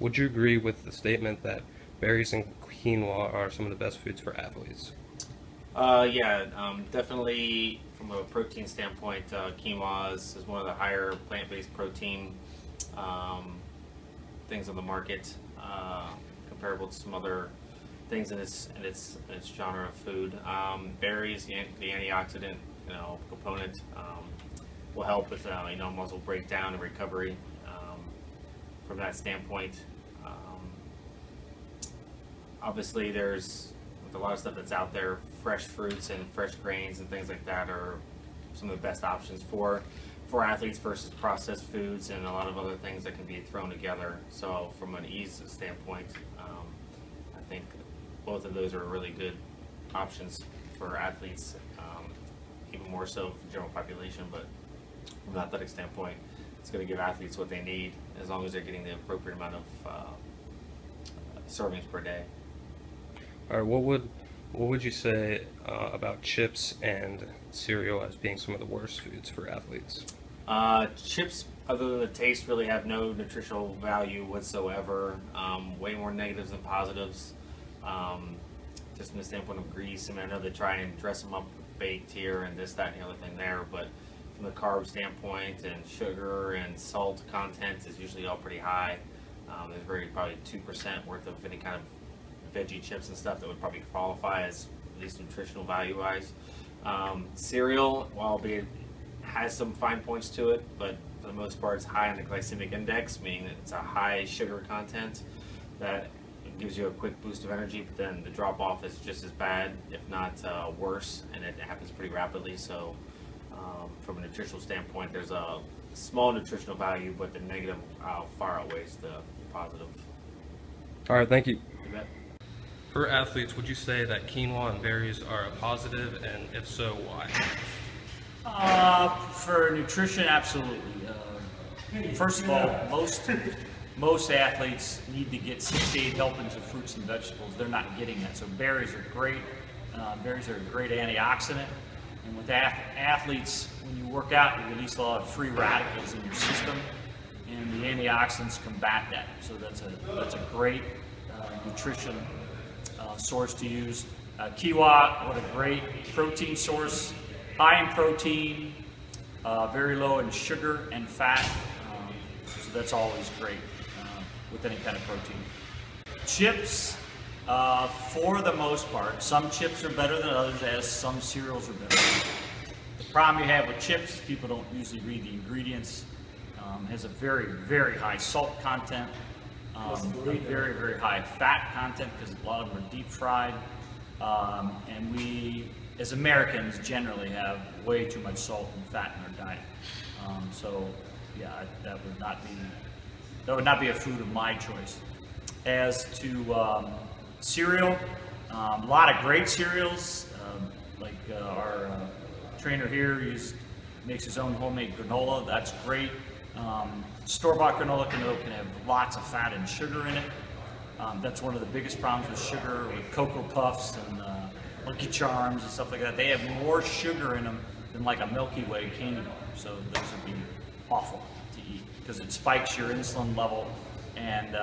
Would you agree with the statement that berries and quinoa are some of the best foods for athletes? Yeah, definitely from a protein standpoint, quinoa is one of the higher plant-based protein um, things on the market, comparable to some other things in its genre of food. Berries, the antioxidant, component will help with muscle breakdown and recovery. From that standpoint, um, obviously there's with a lot of stuff that's out there, fresh fruits and fresh grains and things like that are some of the best options for athletes versus processed foods and a lot of other things that can be thrown together. So from an ease standpoint, I think both of those are really good options for athletes, even more so for the general population. But from an athletic standpoint, it's going to give athletes what they need as long as they're getting the appropriate amount of servings per day. All right, what would you say about chips and cereal as being some of the worst foods for athletes? Chips, other than the taste, really have no nutritional value whatsoever. Way more negatives than positives. Just from the standpoint of grease, I mean, I know they try and dress them up with baked here and this, that, and the other thing there, but from the carb standpoint and sugar and salt content is usually all pretty high. There's probably 2% worth of any kind of veggie chips and stuff that would probably qualify as at least nutritional value wise. Cereal, while it has some fine points to it, but for the most part it's high on the glycemic index, meaning that it's a high sugar content that gives you a quick boost of energy, but then the drop off is just as bad, if not worse, and it happens pretty rapidly. So from a nutritional standpoint, there's a small nutritional value, but the negative far outweighs the positive. All right, thank you. You bet. For athletes, would you say that quinoa and berries are a positive, and if so, why? For nutrition, absolutely. First of all, most athletes need to get 6 to 8 helpings of fruits and vegetables. They're not getting that, so berries are great. Berries are a great antioxidant, and with athletes, when you work out, you release a lot of free radicals in your system, and the antioxidants combat that. So that's a great nutrition source to use. Quinoa, what a great protein source, high in protein, very low in sugar and fat, so that's always great with any kind of protein. Chips, for the most part, some chips are better than others, as some cereals are better. The problem you have with chips is people don't usually read the ingredients. Has a very, very high salt content, very, very high fat content because a lot of them are deep fried, and we, as Americans, generally have way too much salt and fat in our diet. So, yeah, that would not be a food of my choice. As to cereal, a lot of great cereals, like our trainer here makes his own homemade granola. That's great. Store-bought granola can have lots of fat and sugar in it. That's one of the biggest problems with sugar, with Cocoa Puffs and Lucky Charms and stuff like that. They have more sugar in them than like a Milky Way candy bar. So those would be awful to eat because it spikes your insulin level and